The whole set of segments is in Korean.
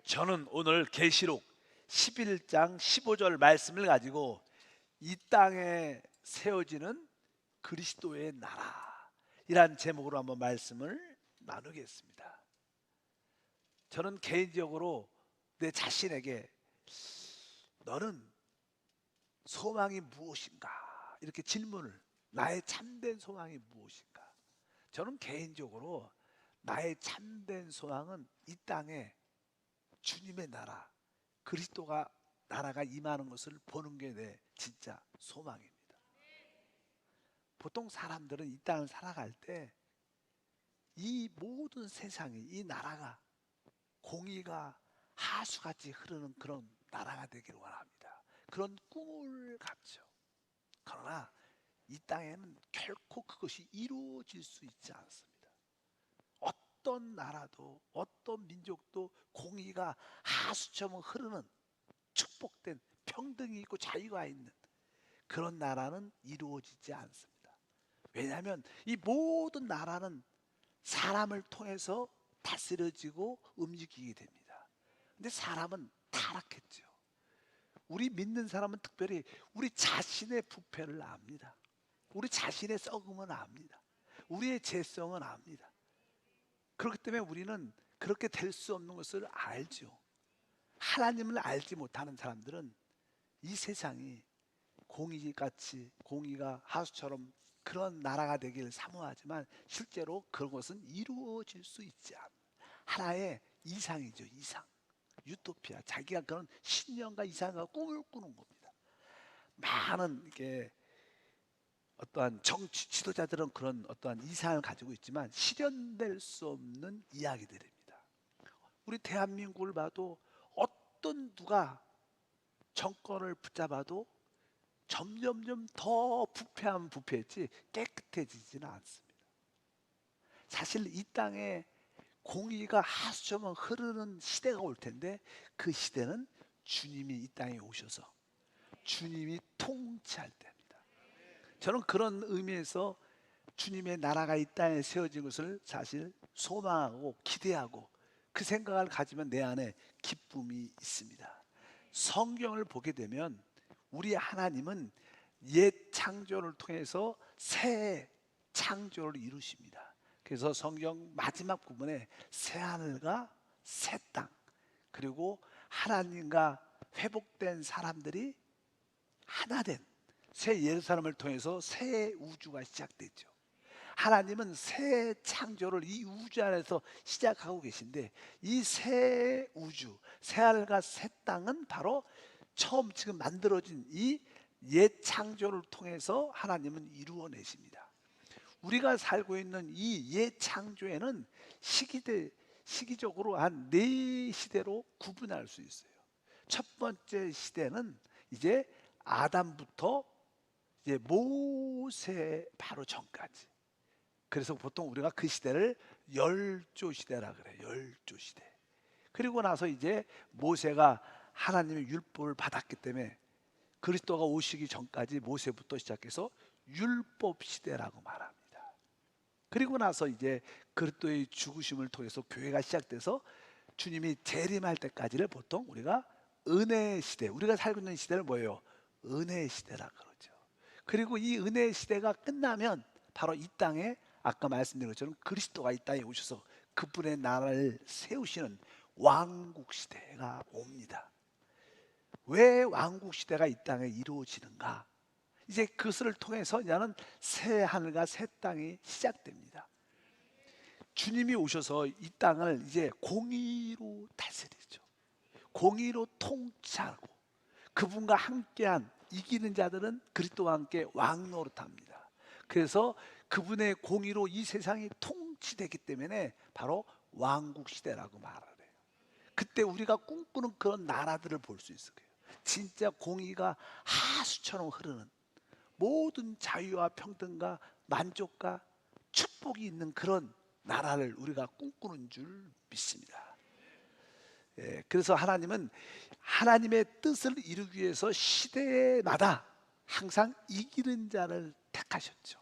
저는 오늘 계시록 11장 15절 말씀을 가지고 이 땅에 세워지는 그리스도의 나라 이란 제목으로 한번 말씀을 나누겠습니다. 저는 개인적으로 내 자신에게 너는 소망이 무엇인가 이렇게 질문을, 나의 참된 소망이 무엇인가? 저는 개인적으로 나의 참된 소망은 이 땅에 주님의 나라, 그리스도가 나라가 임하는 것을 보는 게 내 진짜 소망입니다. 보통 사람들은 이 땅을 살아갈 때 이 모든 세상이, 이 나라가 공의가 하수같이 흐르는 그런 나라가 되기를 원합니다. 그런 꿈을 갖죠. 그러나 이 땅에는 결코 그것이 이루어질 수 있지 않습니다. 어떤 나라도 어떤 민족도 공의가 하수처럼 흐르는 축복된, 평등이 있고 자유가 있는 그런 나라는 이루어지지 않습니다. 왜냐하면 이 모든 나라는 사람을 통해서 다스려지고 움직이게 됩니다. 근데 사람은 타락했죠. 우리 믿는 사람은 특별히 우리 자신의 부패를 압니다. 우리 자신의 썩음은 압니다. 우리의 죄성은 압니다. 그렇기 때문에 우리는 그렇게 될 수 없는 것을 알죠. 하나님을 알지 못하는 사람들은 이 세상이 공의같이, 공의가 하수처럼 그런 나라가 되기를 사모하지만 실제로 그런 것은 이루어질 수 있지 않아요. 하나의 이상이죠. 이상, 유토피아, 자기가 그런 신념과 이상과 꿈을 꾸는 겁니다. 많은 이게 어떠한 정치 지도자들은 그런 어떠한 이상을 가지고 있지만 실현될 수 없는 이야기들입니다. 우리 대한민국을 봐도 어떤 누가 정권을 붙잡아도 점점점 더 부패하면 부패했지 깨끗해지지는 않습니다. 사실 이 땅에 공의가 하수처럼 흐르는 시대가 올 텐데 그 시대는 주님이 이 땅에 오셔서 주님이 통치할 때입니다. 저는 그런 의미에서 주님의 나라가 이 땅에 세워진 것을 사실 소망하고 기대하고 그 생각을 가지면 내 안에 기쁨이 있습니다. 성경을 보게 되면 우리 하나님은 옛 창조를 통해서 새 창조를 이루십니다. 그래서 성경 마지막 부분에 새 하늘과 새 땅, 그리고 하나님과 회복된 사람들이 하나 된 새 예루살렘을 통해서 새 우주가 시작됐죠. 하나님은 새 창조를 이 우주 안에서 시작하고 계신데 이 새 우주, 새 하늘과 새 땅은 바로 처음 지금 만들어진 이 옛 창조를 통해서 하나님은 이루어내십니다. 우리가 살고 있는 이 옛 창조에는 시기적으로 한 네 시대로 구분할 수 있어요. 첫 번째 시대는 이제 아담부터 이제 모세 바로 전까지. 그래서 보통 우리가 그 시대를 열조 시대라 그래요. 열조 시대. 그리고 나서 이제 모세가 하나님의 율법을 받았기 때문에 그리스도가 오시기 전까지 모세부터 시작해서 율법 시대라고 말합니다. 그리고 나서 이제 그리스도의 죽으심을 통해서 교회가 시작돼서 주님이 재림할 때까지를 보통 우리가 은혜 시대, 우리가 살고 있는 시대를 뭐예요? 은혜 시대라 그러죠. 그리고 이 은혜 시대가 끝나면 바로 이 땅에 아까 말씀드린 것처럼 그리스도가 이 땅에 오셔서 그분의 나라를 세우시는 왕국 시대가 옵니다. 왜 왕국 시대가 이 땅에 이루어지는가? 이제 그것을 통해서 이제는 새 하늘과 새 땅이 시작됩니다. 주님이 오셔서 이 땅을 이제 공의로 다스리죠. 공의로 통치하고 그분과 함께한 이기는 자들은 그리스도와 함께 왕노릇합니다. 그래서 그분의 공의로 이 세상이 통치되기 때문에 바로 왕국 시대라고 말을 해요. 그때 우리가 꿈꾸는 그런 나라들을 볼 수 있을 거예요. 진짜 공의가 하수처럼 흐르는 모든 자유와 평등과 만족과 축복이 있는 그런 나라를 우리가 꿈꾸는 줄 믿습니다. 그래서 하나님은 하나님의 뜻을 이루기 위해서 시대마다 항상 이기는 자를 택하셨죠.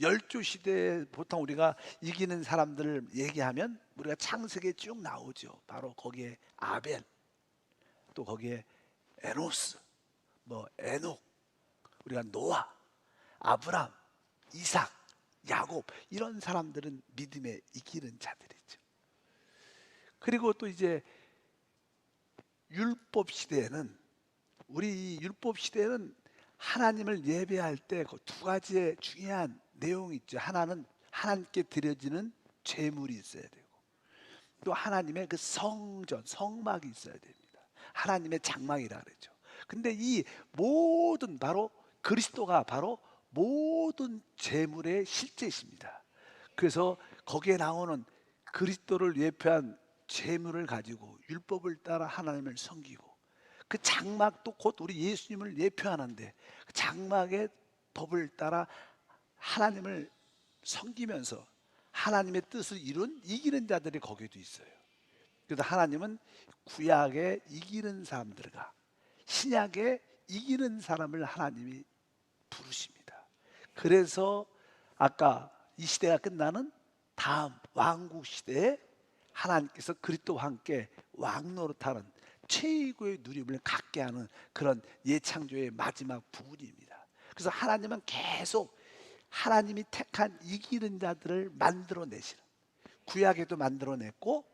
열조 시대에 보통 우리가 이기는 사람들을 얘기하면 우리가 창세기에 쭉 나오죠. 바로 거기에 아벨, 또 거기에 에노스, 뭐 에녹, 우리가 노아, 아브람, 이삭, 야곱, 이런 사람들은 믿음에 이기는 자들이죠. 그리고 또 이제 율법 시대에는, 우리 율법 시대에는 하나님을 예배할 때 그 두 가지의 중요한 내용이 있죠. 하나는 하나님께 드려지는 제물이 있어야 되고, 또 하나님의 그 성전, 성막이 있어야 됩니다. 하나님의 장막이라 그러죠. 근데 이 모든, 바로 그리스도가 바로 모든 제물의 실제이십니다. 그래서 거기에 나오는 그리스도를 예표한 제물을 가지고 율법을 따라 하나님을 섬기고, 그 장막도 곧 우리 예수님을 예표하는데 그 장막의 법을 따라 하나님을 섬기면서 하나님의 뜻을 이룬 이기는 자들이 거기에도 있어요. 그래서 하나님은 구약에 이기는 사람들과 신약에 이기는 사람을 하나님이 부르십니다. 그래서 아까 이 시대가 끝나는 다음 왕국 시대에 하나님께서 그리스도와 함께 왕노릇하는 최고의 누림을 갖게 하는 그런 예창조의 마지막 부분입니다. 그래서 하나님은 계속 하나님이 택한 이기는 자들을 만들어내시는, 구약에도 만들어냈고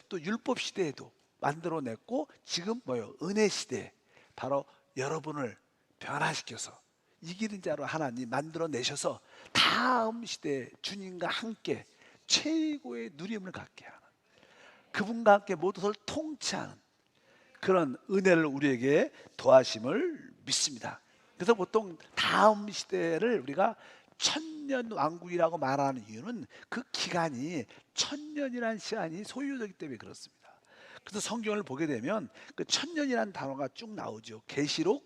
또 율법 시대에도 만들어냈고, 지금 뭐요? 은혜 시대에 바로 여러분을 변화시켜서 이기는 자로 하나님 만들어내셔서 다음 시대에 주님과 함께 최고의 누림을 갖게 하는, 그분과 함께 모든 것을 통치하는 그런 은혜를 우리에게 더하심을 믿습니다. 그래서 보통 다음 시대를 우리가 천년 왕국이라고 말하는 이유는 그 기간이 천년이라는 시간이 소요되기 때문에 그렇습니다. 그래서 성경을 보게 되면 그 천년이라는 단어가 쭉 나오죠. 계시록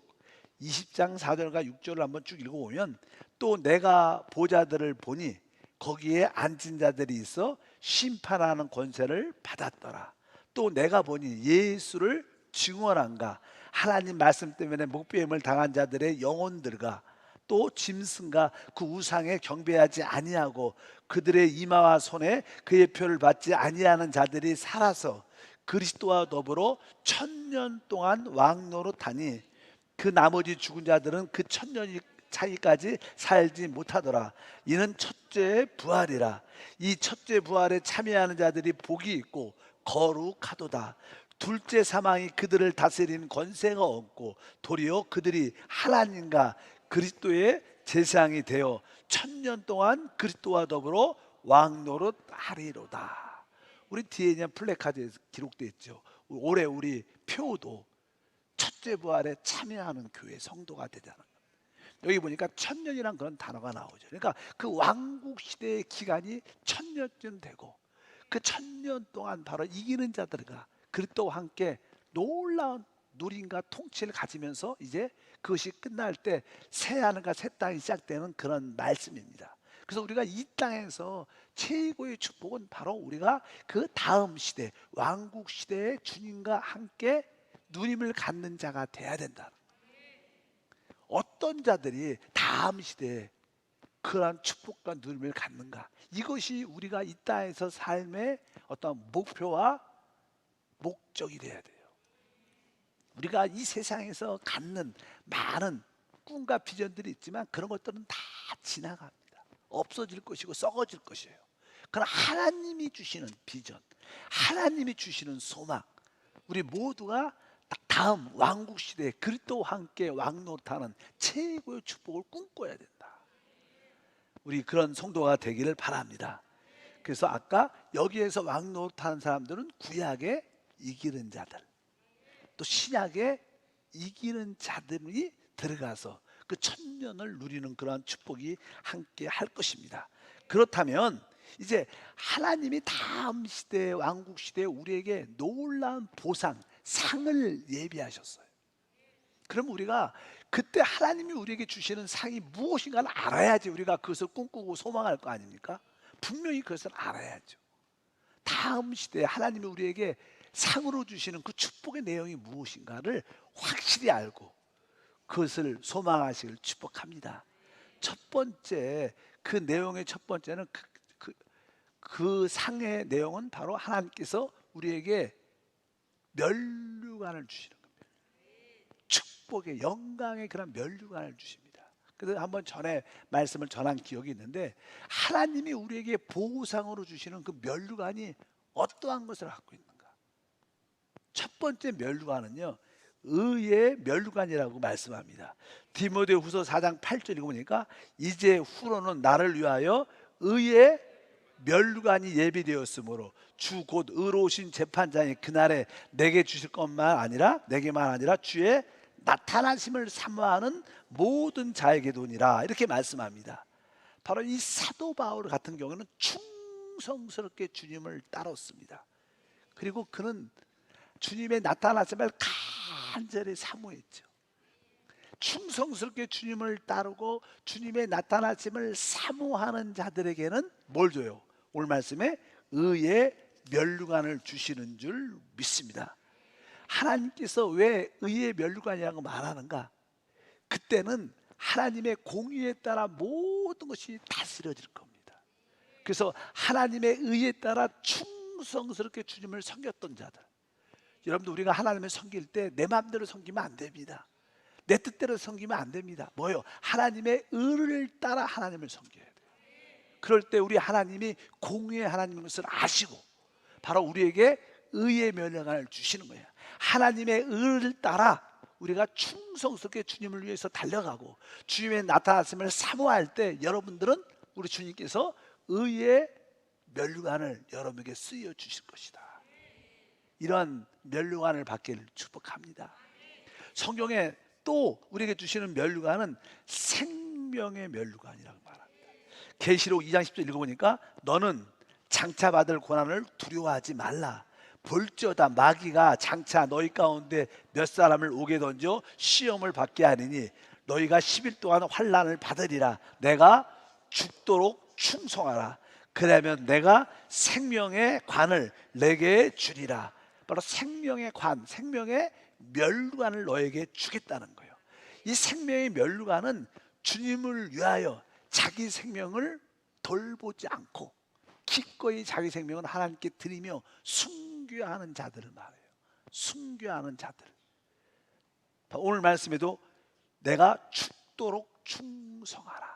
20장 4절과 6절을 한번 쭉 읽어보면, 또 내가 보좌들을 보니 거기에 앉은 자들이 있어 심판하는 권세를 받았더라. 또 내가 보니 예수를 증언한가, 하나님 말씀 때문에 목배임을 당한 자들의 영혼들과 또 짐승과 그 우상에 경배하지 아니하고 그들의 이마와 손에 그의 표를 받지 아니하는 자들이 살아서 그리스도와 더불어 천년 동안 왕노릇하니 그 나머지 죽은 자들은 그 천년이 차기까지 살지 못하더라. 이는 첫째 부활이라. 이 첫째 부활에 참여하는 자들이 복이 있고 거룩하도다. 둘째 사망이 그들을 다스리는 권세가 없고 도리어 그들이 하나님과 그리스도의 제사장이 되어 천년 동안 그리스도와 더불어 왕노릇 하리로다. 우리 뒤에 있는 플래카드에 기록되어 있죠. 올해 우리 표도 첫째 부활에 참여하는 교회 성도가 되잖아요. 여기 보니까 천년이란 그런 단어가 나오죠. 그러니까 그 왕국 시대의 기간이 천년쯤 되고, 그 천년 동안 바로 이기는 자들과 그리스도와 함께 놀라운 누림과 통치를 가지면서 이제 그것이 끝날 때 새 하늘과 새 땅이 시작되는 그런 말씀입니다. 그래서 우리가 이 땅에서 최고의 축복은 바로 우리가 그 다음 시대 왕국 시대에 주님과 함께 누림을 갖는 자가 돼야 된다. 어떤 자들이 다음 시대에 그러한 축복과 누림을 갖는가, 이것이 우리가 이 땅에서 삶의 어떤 목표와 목적이 돼야 돼요. 우리가 이 세상에서 갖는 많은 꿈과 비전들이 있지만 그런 것들은 다 지나갑니다. 없어질 것이고 썩어질 것이에요. 그러나 하나님이 주시는 비전, 하나님이 주시는 소망, 우리 모두가 다음 왕국 시대에 그리스도와 함께 왕노릇하는 최고의 축복을 꿈꿔야 된다. 우리 그런 성도가 되기를 바랍니다. 그래서 아까 여기에서 왕노릇하는 사람들은 구약에 이기는 자들, 또 신약에 이기는 자들이 들어가서 그 천년을 누리는 그러한 축복이 함께 할 것입니다. 그렇다면 이제 하나님이 다음 시대 왕국 시대에 우리에게 놀라운 보상, 상을 예비하셨어요. 그럼 우리가 그때 하나님이 우리에게 주시는 상이 무엇인가를 알아야지 우리가 그것을 꿈꾸고 소망할 거 아닙니까? 분명히 그것을 알아야죠. 다음 시대에 하나님이 우리에게 상으로 주시는 그 축복의 내용이 무엇인가를 확실히 알고 그것을 소망하시길 축복합니다. 첫 번째, 그 내용의 첫 번째는 그 상의 내용은 바로 하나님께서 우리에게 면류관을 주시는 겁니다. 축복의 영광의 그런 면류관을 주십니다. 그래서 한번 전에 말씀을 전한 기억이 있는데, 하나님이 우리에게 보상으로 주시는 그 면류관이 어떠한 것을 갖고 있는가? 첫 번째 면류관은요, 의의 면류관이라고 말씀합니다. 디모데후서 4장 8절 읽어보니까 이제 후로는 나를 위하여 의의 면류관이 예비되었으므로 주 곧 의로우신 재판장이 그날에 내게 주실 것만 아니라 내게만 아니라 주의 나타나심을 사모하는 모든 자에게도니라, 이렇게 말씀합니다. 바로 이 사도 바울 같은 경우는 충성스럽게 주님을 따랐습니다. 그리고 그는 주님의 나타나심을 간절히 사모했죠. 충성스럽게 주님을 따르고 주님의 나타나심을 사모하는 자들에게는 뭘 줘요? 오늘 말씀에 의의 면류관을 주시는 줄 믿습니다. 하나님께서 왜 의의 면류관이라고 말하는가? 그때는 하나님의 공의에 따라 모든 것이 다스려질 겁니다. 그래서 하나님의 의에 따라 충성스럽게 주님을 섬겼던 자들, 여러분들, 우리가 하나님을 섬길 때 내 마음대로 섬기면 안 됩니다. 내 뜻대로 섬기면 안 됩니다. 뭐요? 하나님의 의를 따라 하나님을 섬겨야 돼요. 그럴 때 우리 하나님이 공의의 하나님인 것을 아시고 바로 우리에게 의의 면류관을 주시는 거예요. 하나님의 의를 따라 우리가 충성스럽게 주님을 위해서 달려가고 주님의 나타나심을 사모할 때 여러분들은 우리 주님께서 의의 면류관을 여러분에게 쓰여 주실 것이다. 이런 면류관을 받기를 축복합니다. 성경에 또 우리에게 주시는 면류관은 생명의 면류관이라고 말합니다. 계시록 2장 10절 읽어보니까 너는 장차 받을 고난을 두려워하지 말라. 볼지어다 마귀가 장차 너희 가운데 몇 사람을 오게 던져 시험을 받게 하리니 너희가 10일 동안 환난을 받으리라. 내가 죽도록 충성하라. 그러면 내가 생명의 관을 내게 주리라. 바로 생명의 관, 생명의 면류관을 너에게 주겠다는 거예요. 이 생명의 면류관은 주님을 위하여 자기 생명을 돌보지 않고 기꺼이 자기 생명을 하나님께 드리며 순교하는 자들을 말해요. 순교하는 자들. 오늘 말씀에도 내가 죽도록 충성하라.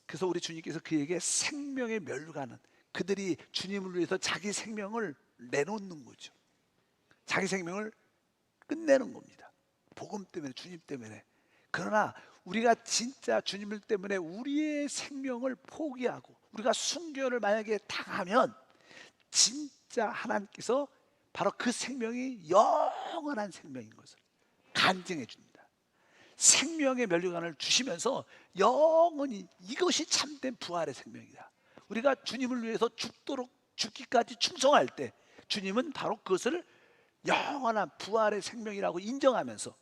그래서 우리 주님께서 그에게 생명의 면류관은 그들이 주님을 위해서 자기 생명을 내놓는 거죠. 자기 생명을 끝내는 겁니다. 복음 때문에, 주님 때문에. 그러나 우리가 진짜 주님 때문에 우리의 생명을 포기하고 우리가 순교를 만약에 당하면 진짜 하나님께서 바로 그 생명이 영원한 생명인 것을 간증해 줍니다. 생명의 면류관을 주시면서 영원히 이것이 참된 부활의 생명이다. 우리가 주님을 위해서 죽도록 죽기까지 충성할 때 주님은 바로 그것을 영원한 부활의 생명이라고 인정하면서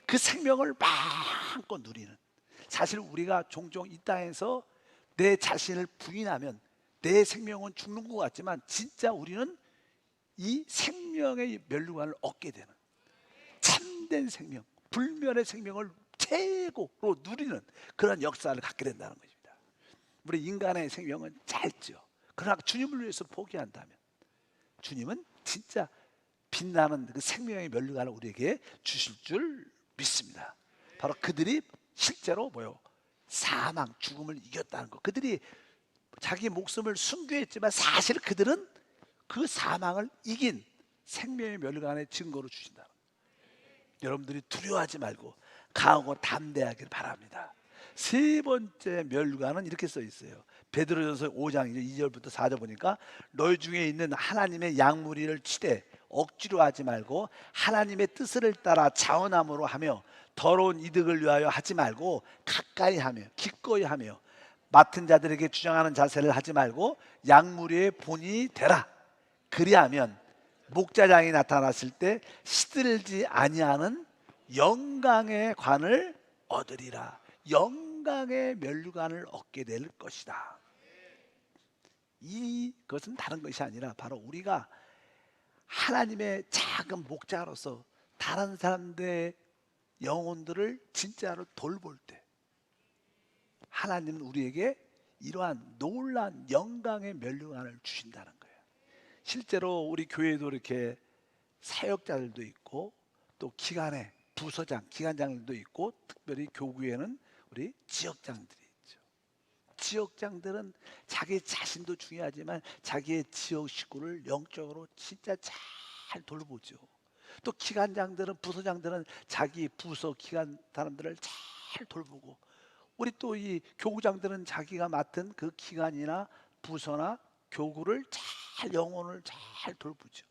그 생명을 마음껏 누리는, 사실 우리가 종종 이 땅에서 내 자신을 부인하면 내 생명은 죽는 것 같지만 진짜 우리는 이 생명의 면류관을 얻게 되는, 참된 생명, 불멸의 생명을 최고로 누리는 그런 역사를 갖게 된다는 것입니다. 우리 인간의 생명은 짧죠. 그러나 주님을 위해서 포기한다면 주님은 진짜 빛나는 그 생명의 면류관을 우리에게 주실 줄 믿습니다. 바로 그들이 실제로 뭐요? 사망, 죽음을 이겼다는 것. 그들이 자기 목숨을 순교했지만 사실 그들은 그 사망을 이긴 생명의 면류관의 증거로 주신다. 여러분들이 두려워하지 말고 강하고 담대하길 바랍니다. 세 번째 면류관은 이렇게 써 있어요. 베드로전서 5장 2절부터 4절 보니까 너희 중에 있는 하나님의 양무리를 치되 억지로 하지 말고 하나님의 뜻을 따라 자원함으로 하며 더러운 이득을 위하여 하지 말고 가까이 하며 기꺼이 하며 맡은 자들에게 주장하는 자세를 하지 말고 양무리의 본이 되라. 그리하면 목자장이 나타났을 때 시들지 아니하는 영광의 관을 얻으리라. 영광의 면류관을 얻게 될 것이다. 이것은 다른 것이 아니라 바로 우리가 하나님의 작은 목자로서 다른 사람들의 영혼들을 진짜로 돌볼 때 하나님은 우리에게 이러한 놀라운 영광의 면류관을 주신다는 거예요. 실제로 우리 교회도 이렇게 사역자들도 있고 또 기관에 부서장, 기관장들도 있고 특별히 교구에는 우리 지역장들이 있죠. 지역장들은 자기 자신도 중요하지만 자기의 지역 식구를 영적으로 진짜 잘 돌보죠. 또 기관장들은 부서장들은 자기 부서 기관 사람들을 잘 돌보고 우리 또 이 교구장들은 자기가 맡은 그 기관이나 부서나 교구를 잘 영혼을 잘 돌보죠.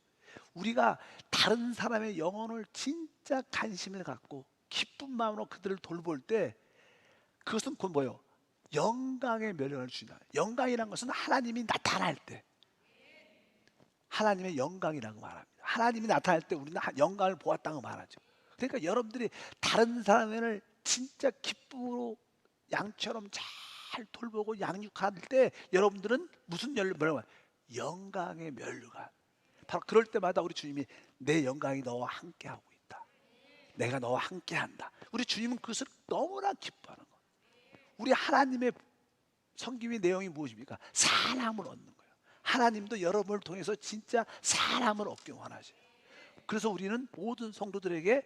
우리가 다른 사람의 영혼을 진짜 관심을 갖고 기쁜 마음으로 그들을 돌볼 때 그것은 곧 뭐예요? 영광의 면류관을 주신다. 영광이란 것은 하나님이 나타날 때 하나님의 영광이라고 말합니다. 하나님이 나타날 때 우리는 영광을 보았다고 말하죠. 그러니까 여러분들이 다른 사람을 진짜 기쁨으로 양처럼 잘 돌보고 양육할 때 여러분들은 무슨 뭐라고 영광의 면류관. 바로 그럴 때마다 우리 주님이 내 영광이 너와 함께하고 있다. 내가 너와 함께한다. 우리 주님은 그것을 너무나 기뻐하는 거예요. 우리 하나님의 성김의 내용이 무엇입니까? 사람을 얻는 거예요. 하나님도 여러분을 통해서 진짜 사람을 얻기 원하셔요. 그래서 우리는 모든 성도들에게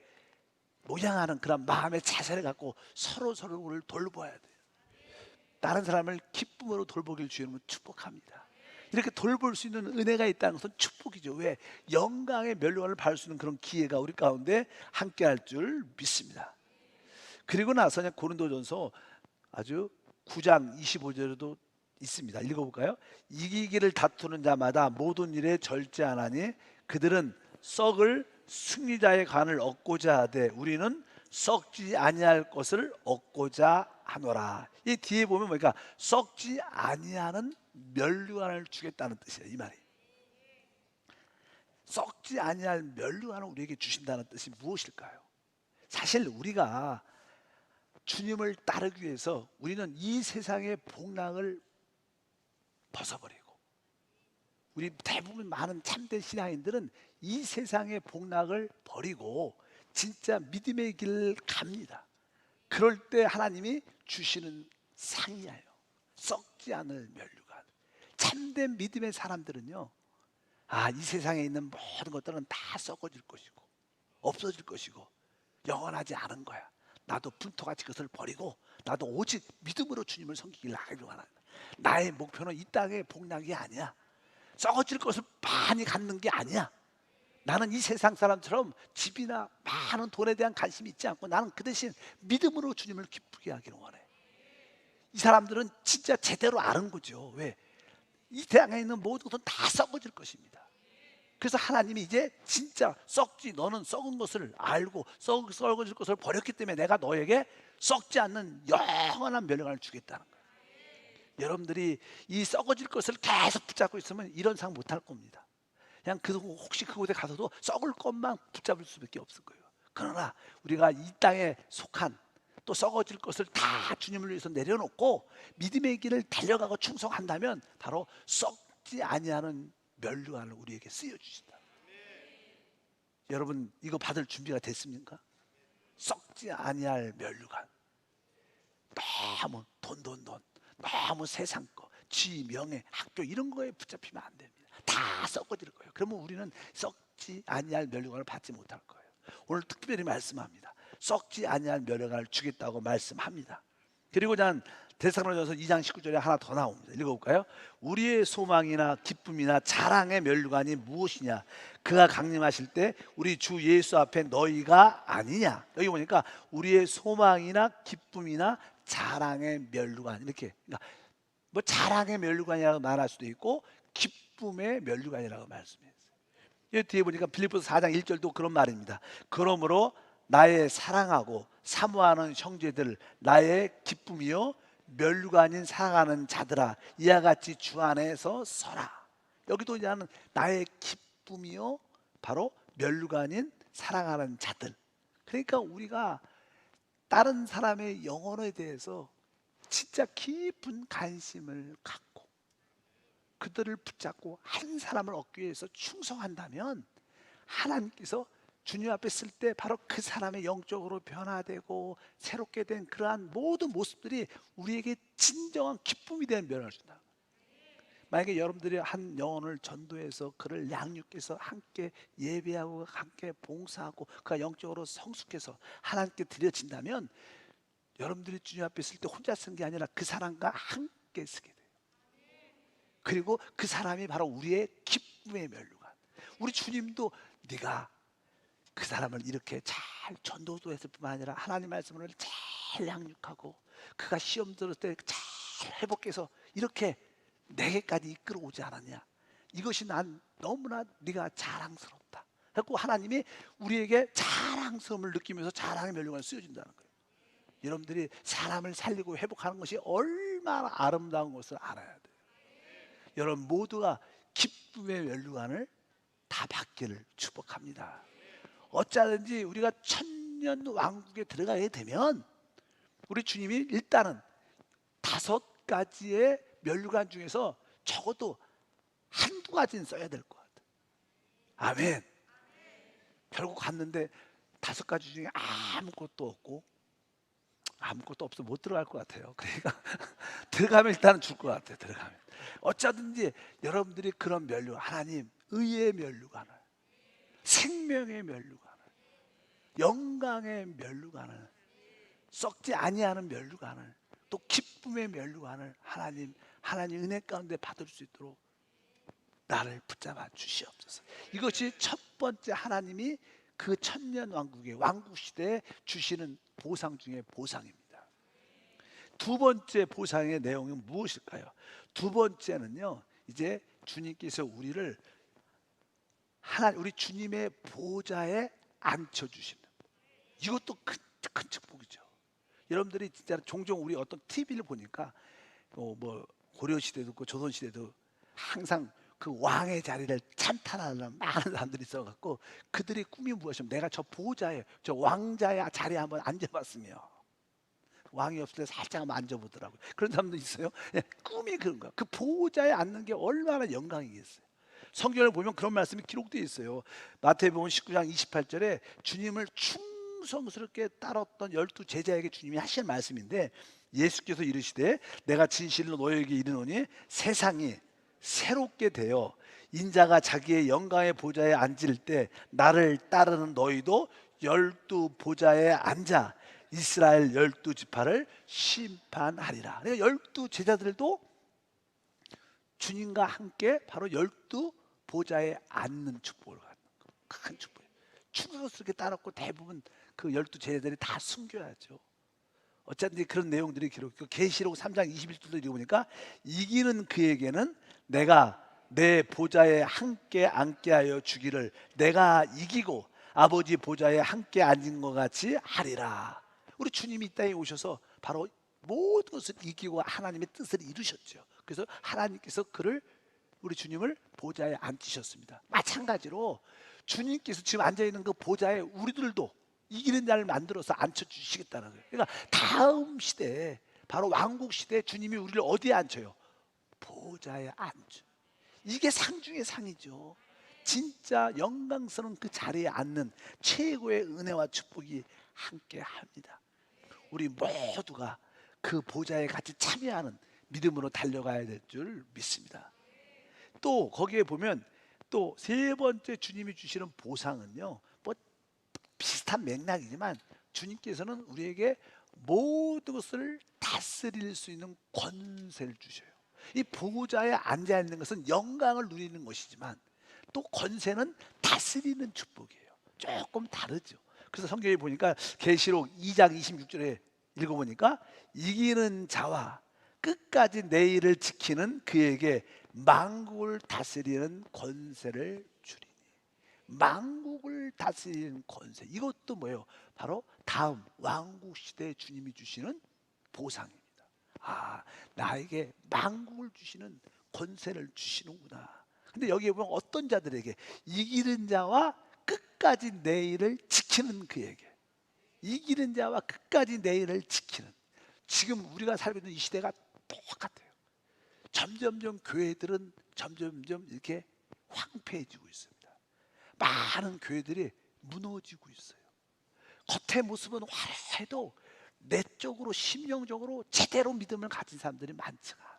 모양하는 그런 마음의 자세를 갖고 서로를 돌봐야 돼요. 다른 사람을 기쁨으로 돌보길 주님은 축복합니다. 이렇게 돌볼 수 있는 은혜가 있다는 것은 축복이죠. 왜? 영광의 면류관을 받을 수 있는 그런 기회가 우리 가운데 함께할 줄 믿습니다. 그리고 나서 고린도전서 아주 9장 25절에도 있습니다. 읽어볼까요? 이기기를 다투는 자마다 모든 일에 절제하나니 그들은 썩을 승리자의 관을 얻고자 하되 우리는 썩지 아니할 것을 얻고자 하노라. 이 뒤에 보면 뭐니까 썩지 아니하는 면류관을 주겠다는 뜻이에요. 이 말이 썩지 아니할 면류관을 우리에게 주신다는 뜻이 무엇일까요? 사실 우리가 주님을 따르기 위해서 우리는 이 세상의 복락을 벗어버리고 우리 대부분 많은 참된 신앙인들은 이 세상의 복락을 버리고 진짜 믿음의 길을 갑니다. 그럴 때 하나님이 주시는 상이에요. 썩지 않을 면류관. 참된 믿음의 사람들은요, 이 세상에 있는 모든 것들은 다 썩어질 것이고 없어질 것이고 영원하지 않은 거야. 나도 분토같이 그것을 버리고 나도 오직 믿음으로 주님을 섬기기를 하기로 하는 나의 목표는 이 땅의 복락이 아니야. 썩어질 것을 많이 갖는 게 아니야. 나는 이 세상 사람처럼 집이나 많은 돈에 대한 관심이 있지 않고 나는 그 대신 믿음으로 주님을 기쁘게 하기를 원해. 이 사람들은 진짜 제대로 아는 거죠. 왜? 이 세상에 있는 모든 것은 다 썩어질 것입니다. 그래서 하나님이 이제 진짜 너는 썩은 것을 알고 썩어질 것을 버렸기 때문에 내가 너에게 썩지 않는 영원한 면류관을 주겠다는 거예요. 여러분들이 이 썩어질 것을 계속 붙잡고 있으면 이런 상 못할 겁니다. 그냥 혹시 그곳에 가서도 썩을 것만 붙잡을 수밖에 없을 거예요. 그러나 우리가 이 땅에 속한 또 썩어질 것을 다 주님을 위해서 내려놓고 믿음의 길을 달려가고 충성한다면 바로 썩지 아니하는 면류관을 우리에게 쓰여주신다. 여러분 이거 받을 준비가 됐습니까? 썩지 아니할 면류관. 너무 돈 너무 세상 거 지, 명예, 학교 이런 거에 붙잡히면 안 됩니다. 다 썩어질 거예요. 그러면 우리는 썩지 아니할 면류관을 받지 못할 거예요. 오늘 특별히 말씀합니다. 썩지 아니할 면류관을 주겠다고 말씀합니다. 그리고 난 데살로니가서 2장 19절에 하나 더 나옵니다. 읽어볼까요? 우리의 소망이나 기쁨이나 자랑의 면류관이 무엇이냐? 그가 강림하실 때 우리 주 예수 앞에 너희가 아니냐? 여기 보니까 우리의 소망이나 기쁨이나 자랑의 면류관 이렇게 그러니까 뭐 자랑의 면류관이라고 말할 수도 있고 기쁨의 면류관이라고 말씀했어요. 여기 뒤에 보니까 빌립보서 4장 1절도 그런 말입니다. 그러므로 나의 사랑하고 사모하는 형제들 나의 기쁨이요 면류관인 사랑하는 자들아 이와 같이 주 안에서 서라. 여기도 나의 기쁨이요 바로 면류관인 사랑하는 자들. 그러니까 우리가 다른 사람의 영혼에 대해서 진짜 깊은 관심을 갖고 그들을 붙잡고 한 사람을 얻기 위해서 충성한다면 하나님께서 주님 앞에 쓸 때 바로 그 사람의 영적으로 변화되고 새롭게 된 그러한 모든 모습들이 우리에게 진정한 기쁨이 되는 변화를 준다. 만약에 여러분들이 한 영혼을 전도해서 그를 양육해서 함께 예배하고 함께 봉사하고 그가 영적으로 성숙해서 하나님께 드려진다면 여러분들이 주님 앞에 있을 때 혼자 쓴 게 아니라 그 사람과 함께 쓰게 돼요. 그리고 그 사람이 바로 우리의 기쁨의 면류관. 우리 주님도 네가 그 사람을 이렇게 잘 전도도 했을 뿐만 아니라 하나님 말씀을 잘 양육하고 그가 시험 들을 때 잘 회복해서 이렇게 내게까지 이끌어 오지 않았냐. 이것이 난 너무나 네가 자랑스럽다. 그래서 하나님이 우리에게 자랑스러움을 느끼면서 자랑의 면류관을 쓰여준다는 거예요. 여러분들이 사람을 살리고 회복하는 것이 얼마나 아름다운 것을 알아야 돼요. 여러분 모두가 기쁨의 면류관을 다 받기를 축복합니다. 어쩌든지 우리가 천년 왕국에 들어가게 되면 우리 주님이 일단은 5가지의 면류관 중에서 적어도 한두 가지는 써야 될 것 같아요. 아멘. 결국 갔는데 5가지 중에 아무것도 없고 아무것도 없어 못 들어갈 것 같아요. 그러니까 들어가면 일단은 줄 것 같아요. 들어가면 어쩌든지 여러분들이 그런 면류관, 하나님 의의 면류관을, 생명의 면류관을, 영광의 면류관을, 썩지 아니하는 면류관을, 또 기쁨의 면류관을 하나님 은혜 가운데 받을 수 있도록 나를 붙잡아 주시옵소서. 이것이 첫 번째 하나님이 그 천년 왕국의 왕국 시대에 주시는 보상 중에 보상입니다. 두 번째 보상의 내용은 무엇일까요? 두 번째는요, 이제 주님께서 우리를 우리 주님의 보좌에 앉혀 주시는, 이것도 큰 축복이죠. 여러분들이 진짜 종종 우리 어떤 TV를 보니까 뭐 고려 시대도 있고 조선 시대도 항상 그 왕의 자리를 찬탄하는 많은 사람들이 있어갖고 그들의 꿈이 무엇이면 내가 저 보좌에 저 왕자의 자리에 한번 앉아봤으며, 왕이 없을 때 살짝 한번 앉아보더라고요. 그런 사람도 있어요. 꿈이 그런 거야. 그 보좌에 앉는 게 얼마나 영광이겠어요. 성경을 보면 그런 말씀이 기록되어 있어요. 마태복음 19장 28절에 주님을 충성스럽게 따랐던 12 제자에게 주님이 하신 말씀인데, 예수께서 이르시되 내가 진실로 너희에게 이르노니 세상이 새롭게 되어 인자가 자기의 영광의 보좌에 앉을 때 나를 따르는 너희도 12 보좌에 앉아 이스라엘 12 지파를 심판하리라. 그러니까 12 제자들도 주님과 함께 바로 12 보좌에 앉는 축복을 갖는 거. 큰 축복이에요. 충성스럽게 따랐고 대부분 그 12 제자들이 다 숨겨야죠. 어쨌든 그런 내용들이 기록되고, 계시록 3장 21절도 읽어보니까 이기는 그에게는 내가 내 보좌에 함께 앉게 하여 주기를 내가 이기고 아버지 보좌에 함께 앉은 것 같이 하리라. 우리 주님이 이 땅에 오셔서 바로 모든 것을 이기고 하나님의 뜻을 이루셨죠. 그래서 하나님께서 우리 주님을 보좌에 앉히셨습니다. 마찬가지로 주님께서 지금 앉아있는 그 보좌에 우리들도 이기는 자를 만들어서 앉혀주시겠다는 거예요. 그러니까 다음 시대에 바로 왕국 시대에 주님이 우리를 어디에 앉혀요? 보좌에 앉혀. 이게 상 중의 상이죠. 진짜 영광스러운 그 자리에 앉는 최고의 은혜와 축복이 함께 합니다. 우리 모두가 그 보좌에 같이 참여하는 믿음으로 달려가야 될 줄 믿습니다. 또 거기에 보면 또 세 번째 주님이 주시는 보상은요, 뭐 비슷한 맥락이지만 주님께서는 우리에게 모든 것을 다스릴 수 있는 권세를 주셔요. 이 보좌에 앉아 있는 것은 영광을 누리는 것이지만 또 권세는 다스리는 축복이에요. 조금 다르죠. 그래서 성경에 보니까 계시록 2장 26절에 읽어보니까 이기는 자와 끝까지 내 일을 지키는 그에게 만국을 다스리는 권세를 주리니. 만국을 다스리는 권세, 이것도 뭐예요? 바로 다음 왕국 시대에 주님이 주시는 보상입니다. 나에게 만국을 주시는 권세를 주시는구나. 근데 여기에 보면 어떤 자들에게? 이기는 자와 끝까지 내 일을 지키는 그에게. 이기는 자와 끝까지 내 일을 지키는. 지금 우리가 살고 있는 이 시대가 똑같아요. 점점점 교회들은 점점점 이렇게 황폐해지고 있습니다. 많은 교회들이 무너지고 있어요. 겉의 모습은 화려해도 내적으로 심령적으로 제대로 믿음을 가진 사람들이 많지가 않아.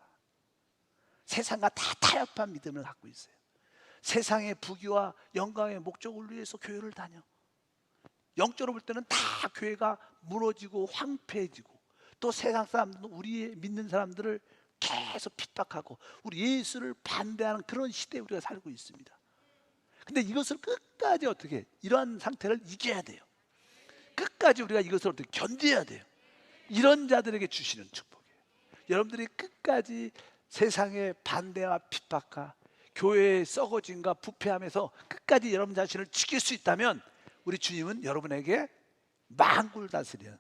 세상과 다 타협한 믿음을 갖고 있어요. 세상의 부귀와 영광의 목적을 위해서 교회를 다녀. 영적으로 볼 때는 다 교회가 무너지고 황폐해지고, 또 세상 사람들은 우리 믿는 사람들을 계속 핍박하고 우리 예수를 반대하는 그런 시대에 우리가 살고 있습니다. 근데 이것을 끝까지 어떻게, 이러한 상태를 이겨야 돼요. 끝까지 우리가 이것을 어떻게 견뎌야 돼요. 이런 자들에게 주시는 축복이에요. 여러분들이 끝까지 세상의 반대와 핍박과 교회의 썩어짐과 부패함에서 끝까지 여러분 자신을 지킬 수 있다면, 우리 주님은 여러분에게 만국을 다스리는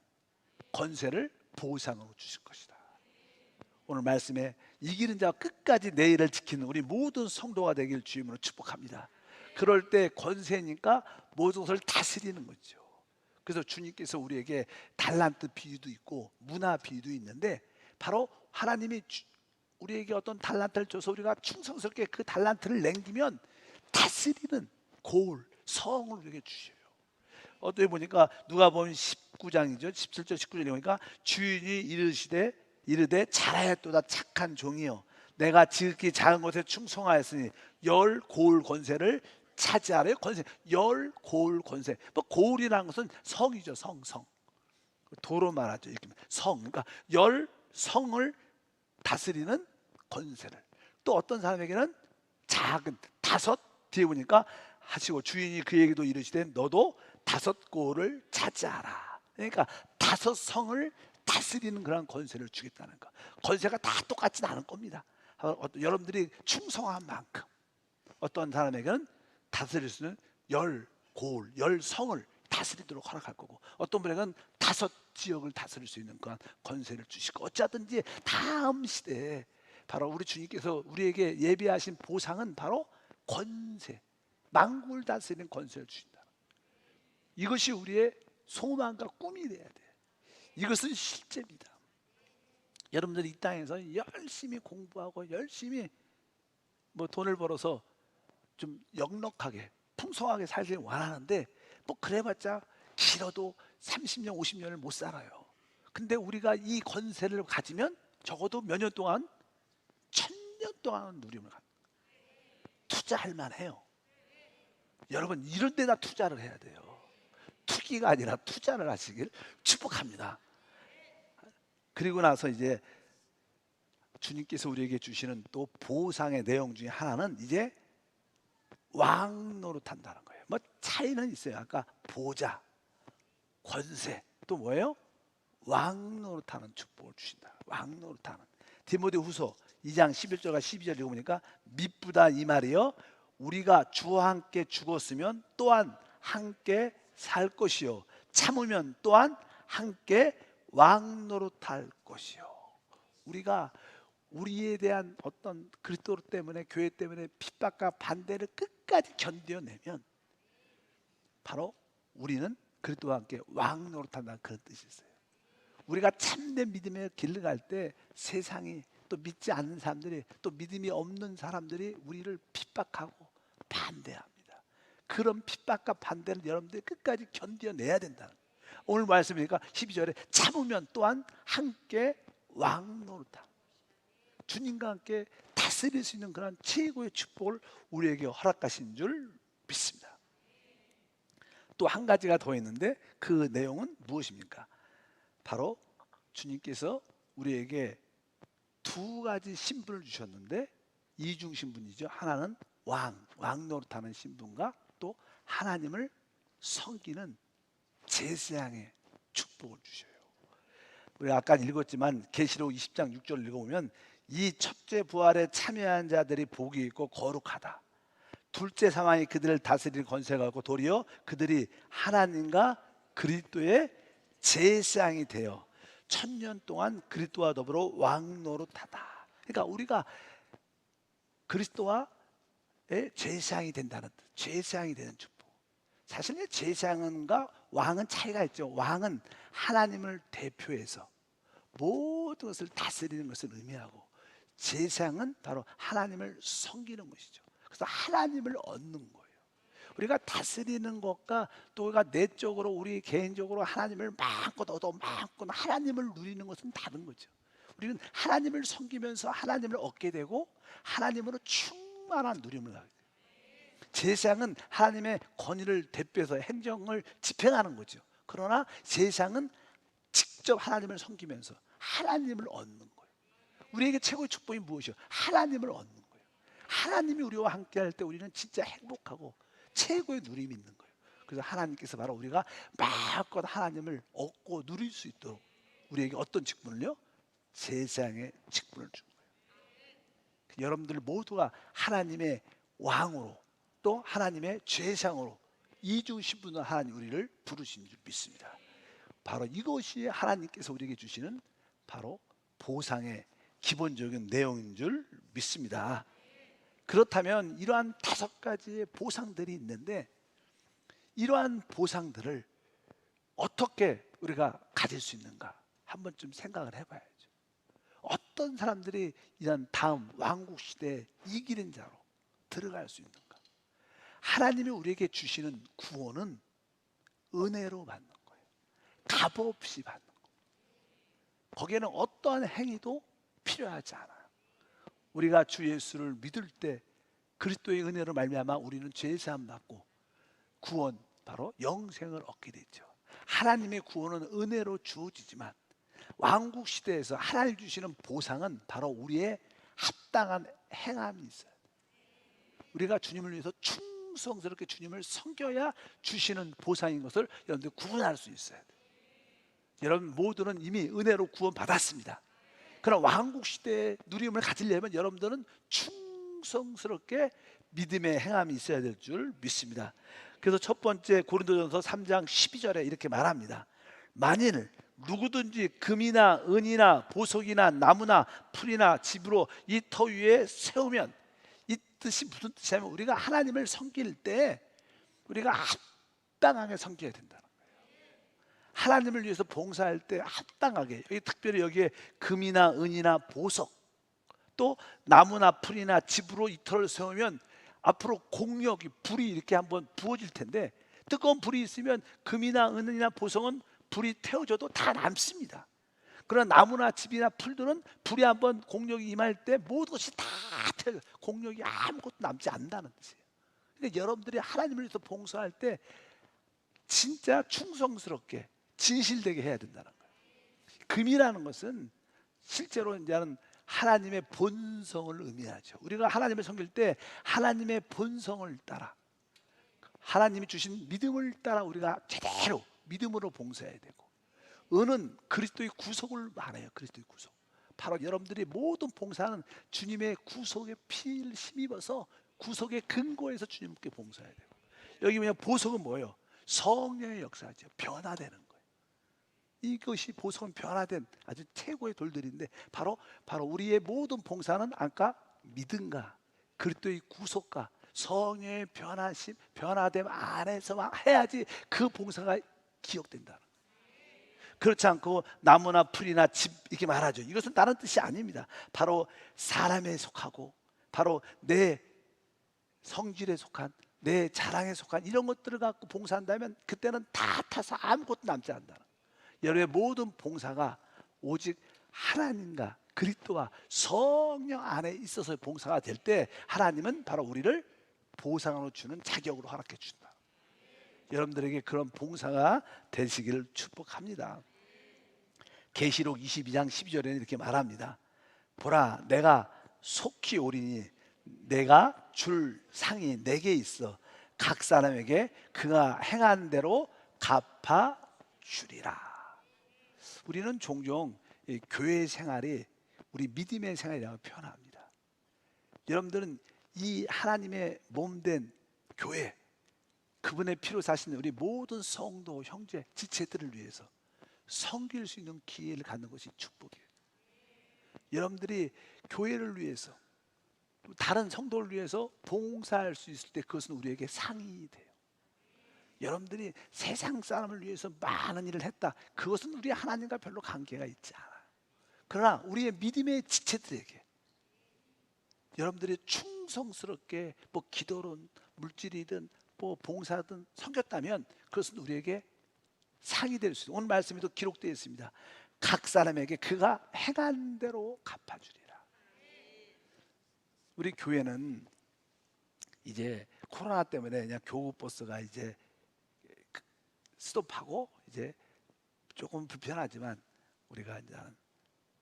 권세를 보상으로 주실 것이다. 오늘 말씀에 이기는 자와 끝까지 내 일을 지키는 우리 모든 성도가 되길 주님으로 축복합니다. 그럴 때 권세니까 모든 것을 다스리는 거죠. 그래서 주님께서 우리에게 달란트 비유도 있고 문화 비유도 있는데, 바로 하나님이 우리에게 어떤 달란트를 줘서 우리가 충성스럽게 그 달란트를 남기면 다스리는 고을, 성을 우리에게 주셔요. 어떻게 보니까 누가복음 19장이죠. 17절 19절에 보니까 주인이 이르되 잘하였도다 착한 종이여, 내가 지극히 작은 것에 충성하였으니 열 고을 권세를 차지하래. 권세, 열 고을 권세. 뭐 고을이라는 것은 성이죠. 성. 도로 말하죠. 이렇게 성. 그러니까 열 성을 다스리는 권세를. 또 어떤 사람에게는 작은 다섯, 뒤에 보니까 하시고 주인이 그에게도 이르시되 너도 다섯 고을을 차지하라. 그러니까 다섯 성을 다스리는 그런 권세를 주겠다는 거. 권세가 다 똑같지는 않을 겁니다. 여러분들이 충성한 만큼 어떤 사람에게는 다스릴 수 있는 열 고을, 열 성을 다스리도록 허락할 거고, 어떤 분에게는 다섯 지역을 다스릴 수 있는 그런 권세를 주시고, 어찌하든지 다음 시대에 바로 우리 주님께서 우리에게 예비하신 보상은 바로 권세, 만국을 다스리는 권세를 주신다. 이것이 우리의 소망과 꿈이 돼야 돼. 이것은 실제입니다. 여러분들이 이 땅에서 열심히 공부하고 열심히 뭐 돈을 벌어서 좀 넉넉하게 풍성하게 살길 원하는데, 뭐 그래봤자 길어도 30년 50년을 못 살아요. 근데 우리가 이 권세를 가지면 적어도 몇 년 동안, 1000년 동안은 누림을 갖는 거예요. 투자할 만해요. 여러분 이런 데다 투자를 해야 돼요. 투기가 아니라 투자를 하시길 축복합니다. 그리고 나서 이제 주님께서 우리에게 주시는 또 보상의 내용 중에 하나는 이제 왕 노릇한다는 거예요. 뭐 차이는 있어요. 아까 보좌, 권세, 또 뭐예요? 왕 노릇하는 축복을 주신다. 왕 노릇하는. 디모데후서 2장 11절과 12절 읽어보니까 미쁘다 이 말이요, 우리가 주와 함께 죽었으면 또한 함께 살 것이요, 참으면 또한 함께 왕 노릇할 것이요. 우리가 우리에 대한 어떤 그리스도 때문에, 교회 때문에 핍박과 반대를 끝까지 견뎌내면 바로 우리는 그리스도와 함께 왕 노릇한다는 그런 뜻이 있어요. 우리가 참된 믿음의 길을 갈 때 세상이, 또 믿지 않는 사람들이, 또 믿음이 없는 사람들이 우리를 핍박하고 반대합니다. 그런 핍박과 반대를 여러분들이 끝까지 견뎌내야 된다는 거예요. 오늘 말씀이니까 12절에 참으면 또한 함께 왕 노릇하는, 주님과 함께 다스릴 수 있는 그런 최고의 축복을 우리에게 허락하신 줄 믿습니다. 또 한 가지가 더 있는데 그 내용은 무엇입니까? 바로 주님께서 우리에게 두 가지 신분을 주셨는데, 이중 신분이죠. 하나는 왕 노릇하는 신분과 또 하나님을 섬기는 제사장의 축복을 주셔요. 우리 아까 읽었지만 계시록 20장 6절 읽어보면 이 첫째 부활에 참여한 자들이 복이 있고 거룩하다. 둘째 사망이 그들을 다스릴 권세가 있고 도리어 그들이 하나님과 그리스도의 제사장이 되어 1000년 동안 그리스도와 더불어 왕 노릇하다. 그러니까 우리가 그리스도와의 제사장이 된다는 뜻, 제사장이 되는 축복. 사실 제사장과 왕은 차이가 있죠. 왕은 하나님을 대표해서 모든 것을 다스리는 것을 의미하고, 제사장은 바로 하나님을 섬기는 것이죠. 그래서 하나님을 얻는 거예요. 우리가 다스리는 것과 또 우리가 내적으로 우리 개인적으로 하나님을 마음껏 얻어 마음껏 하나님을 누리는 것은 다른 거죠. 우리는 하나님을 섬기면서 하나님을 얻게 되고 하나님으로 충만한 누림을 하게 돼요. 제사장은 하나님의 권위를 대표해서 행정을 집행하는 거죠. 그러나 제사장은 직접 하나님을 섬기면서 하나님을 얻는 거예요. 우리에게 최고의 축복이 무엇이요? 하나님을 얻는 거예요. 하나님이 우리와 함께 할 때 우리는 진짜 행복하고 최고의 누림이 있는 거예요. 그래서 하나님께서 바로 우리가 마음껏 하나님을 얻고 누릴 수 있도록 우리에게 어떤 직분을요? 제사장의 직분을 준 거예요. 여러분들 모두가 하나님의 왕으로 또 하나님의 제사장으로 이중 신분으로 하나님 우리를 부르신 줄 믿습니다. 바로 이것이 하나님께서 우리에게 주시는 바로 보상의 기본적인 내용인 줄 믿습니다. 그렇다면 이러한 5가지의 보상들이 있는데 이러한 보상들을 어떻게 우리가 가질 수 있는가 한번 좀 생각을 해봐야죠. 어떤 사람들이 이런 다음 왕국 시대에 이기는 자로 들어갈 수 있는가? 하나님이 우리에게 주시는 구원은 은혜로 받는 거예요. 값없이 받는 거예요. 거기에는 어떠한 행위도 필요하지 않아요. 우리가 주 예수를 믿을 때 그리스도의 은혜로 말미암아 우리는 죄 사함 받고 구원 바로 영생을 얻게 되죠. 하나님의 구원은 은혜로 주어지지만 왕국 시대에서 하나님 주시는 보상은 바로 우리의 합당한 행함이 있어요. 우리가 주님을 위해서 충성스럽게 주님을 섬겨야 주시는 보상인 것을 여러분들 구분할 수 있어야 돼요. 여러분 모두는 이미 은혜로 구원 받았습니다. 그럼 왕국 시대의 누림을 가지려면 여러분들은 충성스럽게 믿음의 행함이 있어야 될 줄 믿습니다. 그래서 첫 번째 고린도전서 3장 12절에 이렇게 말합니다. 만일 누구든지 금이나 은이나 보석이나 나무나 풀이나 집으로 이 터 위에 세우면, 이 뜻이 무슨 뜻이냐면 우리가 하나님을 섬길 때 우리가 합당하게 섬겨야 된다는 거예요. 하나님을 위해서 봉사할 때 합당하게, 특별히 여기에 금이나 은이나 보석 또 나무나 풀이나 집으로 이 터를 세우면 앞으로 공력이 불이 이렇게 한번 부어질 텐데, 뜨거운 불이 있으면 금이나 은이나 보석은 불이 태워져도 다 남습니다. 그러나 나무나 집이나 풀들은 불이 한번 공력이 임할 때 모든 것이 다 태워져, 공력이 아무것도 남지 않는다는 뜻이에요. 그러니까 여러분들이 하나님을 위해서 봉사할 때 진짜 충성스럽게 진실되게 해야 된다는 거예요. 금이라는 것은 실제로 이제는 하나님의 본성을 의미하죠. 우리가 하나님을 섬길 때 하나님의 본성을 따라, 하나님이 주신 믿음을 따라 우리가 제대로 믿음으로 봉사해야 되고, 은은 그리스도의 구속을 말해요. 그리스도의 구속. 바로 여러분들이 모든 봉사는 주님의 구속의 피를 힘입어서 구속의 근거에서 주님께 봉사해야 되고, 여기 그냥 보석은 뭐예요? 성령의 역사죠. 변화되는 거예요. 이것이 보석은 변화된 아주 최고의 돌들인데 바로 우리의 모든 봉사는 아까 믿음과 그리스도의 구속과 성령의 변화심, 변화됨 안에서만 해야지 그 봉사가 기억된다. 그렇지 않고 나무나 풀이나 집 이렇게 말하죠. 이것은 다른 뜻이 아닙니다. 바로 사람에 속하고 바로 내 성질에 속한 내 자랑에 속한 이런 것들을 갖고 봉사한다면 그때는 다 타서 아무것도 남지 않는다. 여러분의 모든 봉사가 오직 하나님과 그리스도와 성령 안에 있어서 봉사가 될 때 하나님은 바로 우리를 보상으로 주는 자격으로 허락해 준다. 여러분들에게 그런 봉사가 되시기를 축복합니다. 계시록 22장 12절에는 이렇게 말합니다. 보라, 내가 속히 오리니 내가 줄 상이 내게 있어 각 사람에게 그가 행한 대로 갚아 주리라. 우리는 종종 교회 생활이 우리 믿음의 생활이라고 표현합니다. 여러분들은 이 하나님의 몸된 교회, 그분의 피로 사신 우리 모든 성도, 형제, 지체들을 위해서 섬길 수 있는 기회를 갖는 것이 축복이에요. 여러분들이 교회를 위해서, 다른 성도를 위해서 봉사할 수 있을 때 그것은 우리에게 상이 돼요. 여러분들이 세상 사람을 위해서 많은 일을 했다, 그것은 우리 하나님과 별로 관계가 있지 않아요. 그러나 우리의 믿음의 지체들에게 여러분들이 충성스럽게 뭐 기도든 물질이든 뭐 봉사든 섬겼다면 그것은 우리에게 상이 될 수 있어요. 오늘 말씀에도 기록되어 있습니다. 각 사람에게 그가 행한 대로 갚아주리라. 우리 교회는 이제 코로나 때문에 그냥 교구버스가 이제 스톱하고 이제 조금 불편하지만 우리가 이제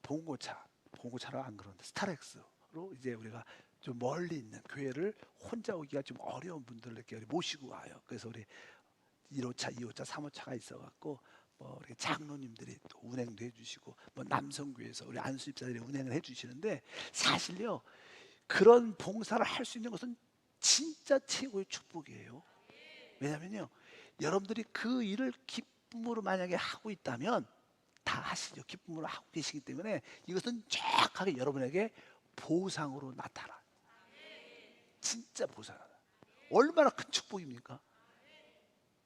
봉고차로 안 그러는데 스타렉스로 이제 우리가 좀 멀리 있는 교회를 혼자 오기가 좀 어려운 분들을 이렇게 모시고 와요. 그래서 우리 1호차, 2호차, 3호차가 있어갖고 뭐 우리 장로님들이 또 운행도 해주시고 뭐 남성교회에서 우리 안수집사들이 운행을 해주시는데 사실요 그런 봉사를 할 수 있는 것은 진짜 최고의 축복이에요. 왜냐면요 여러분들이 그 일을 기쁨으로 만약에 하고 있다면 다 하시죠. 기쁨으로 하고 계시기 때문에 이것은 정확하게 여러분에게 보상으로 나타나. 진짜 보상하다. 얼마나 큰 축복입니까?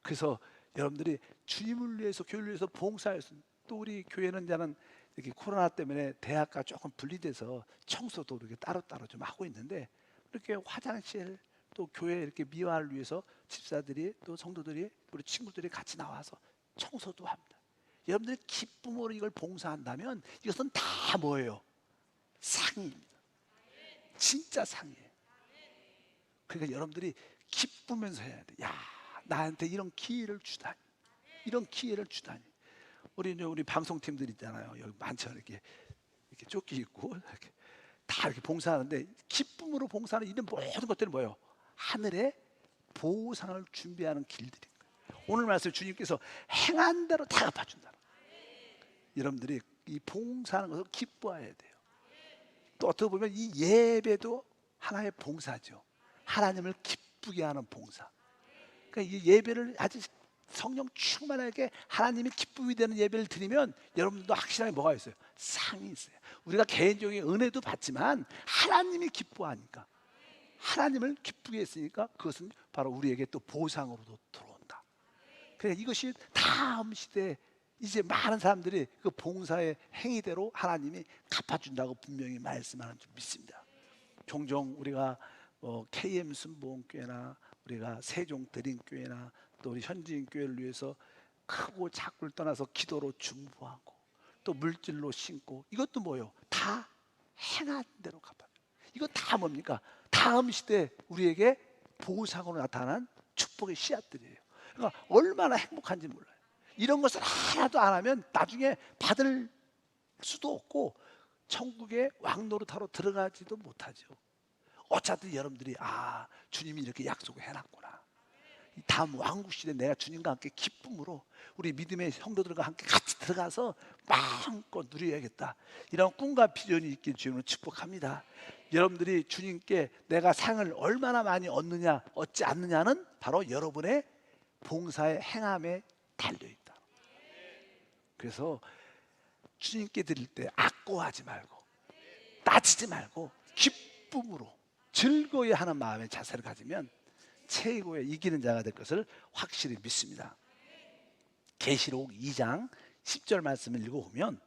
그래서 여러분들이 주님을 위해서 교회를 위해서 봉사해서 또 우리 교회는 이제는 이렇게 코로나 때문에 대학과 조금 분리돼서 청소도 이렇게 따로따로 좀 하고 있는데 이렇게 화장실 또 교회 이렇게 미화를 위해서 집사들이 또 성도들이 우리 친구들이 같이 나와서 청소도 합니다. 여러분들이 기쁨으로 이걸 봉사한다면 이것은 다 뭐예요? 상입니다. 진짜 상이에요. 그러니까 여러분들이 기쁘면서 해야 돼. 야, 나한테 이런 기회를 주다니. 이런 기회를 주다니. 우리 방송팀들 있잖아요. 여기 많죠. 이렇게 조끼 입고 이렇게 다 이렇게 봉사하는데 기쁨으로 봉사하는 이런 모든 것들은 뭐예요? 하늘의 보상을 준비하는 길들인 거예요. 오늘 말씀 주님께서 행한 대로 다 갚아준다. 여러분들이 이 봉사하는 것을 기뻐해야 돼요. 또 어떻게 보면 이 예배도 하나의 봉사죠. 하나님을 기쁘게 하는 봉사. 그러니까 이 예배를 아주 성령 충만하게 하나님이 기쁨이 되는 예배를 드리면 여러분들도 확실하게 뭐가 있어요? 상이 있어요. 우리가 개인적인 은혜도 받지만 하나님이 기뻐하니까 하나님을 기쁘게 했으니까 그것은 바로 우리에게 또 보상으로도 들어온다. 그러니까 이것이 다음 시대에 이제 많은 사람들이 그 봉사의 행위대로 하나님이 갚아준다고 분명히 말씀하는 줄 믿습니다. 종종 우리가 KM 순복음교회나 우리가 세종 드림교회나 또 우리 현지인 교회를 위해서 크고 작고를 떠나서 기도로 중보하고 또 물질로 심고 이것도 뭐예요? 다 행한 대로 갚아. 이거 다 뭡니까? 다음 시대 우리에게 보상으로 나타난 축복의 씨앗들이에요. 그러니까 얼마나 행복한지 몰라요. 이런 것을 하나도 안 하면 나중에 받을 수도 없고 천국의 왕노릇하러 들어가지도 못하죠. 어차피 여러분들이 주님이 이렇게 약속을 해놨구나. 다음 왕국 시대 내가 주님과 함께 기쁨으로 우리 믿음의 성도들과 함께 같이 들어가서 마음껏 누려야겠다. 이런 꿈과 비전이 있길 주님으로 축복합니다. 여러분들이 주님께 내가 상을 얼마나 많이 얻느냐 얻지 않느냐는 바로 여러분의 봉사의 행함에 달려있다. 그래서 주님께 드릴 때 악고하지 말고 따지지 말고 기쁨으로 즐거워야 하는 마음의 자세를 가지면 최고의 이기는 자가 될 것을 확실히 믿습니다. 계시록 2장 10절 말씀을 읽어보면